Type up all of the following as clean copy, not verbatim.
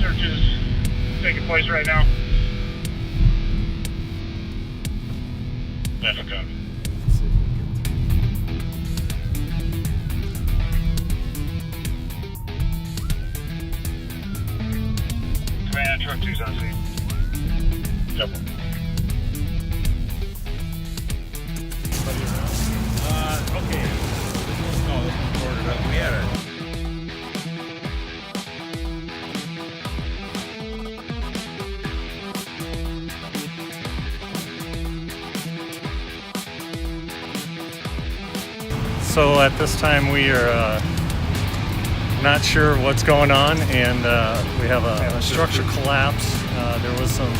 search is taking place right now. That's a copy. Command, truck 2's on scene. Yep. Okay. No, this one's boarded up. We had it. So at this time we are not sure what's going on, and we have a structure collapse. There was some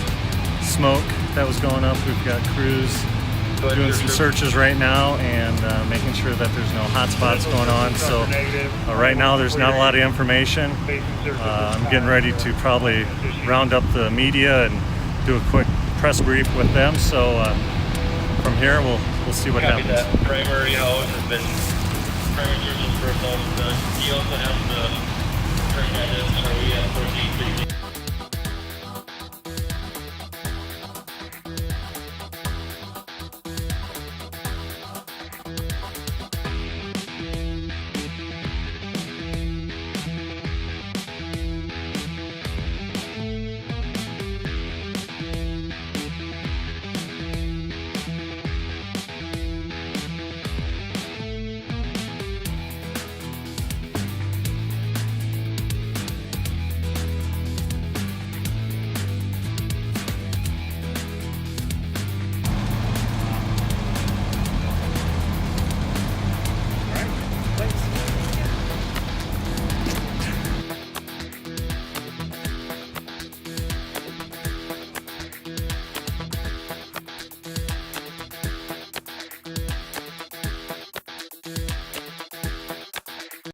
smoke that was going up. We've got crews doing some searches right now and making sure that there's no hot spots going on. So right now there's not a lot of information. I'm getting ready to probably round up the media and do a quick press brief with them. So from here we'll see what happens. That primary house has been primary searches for assault done. He also has the current guidance. Are we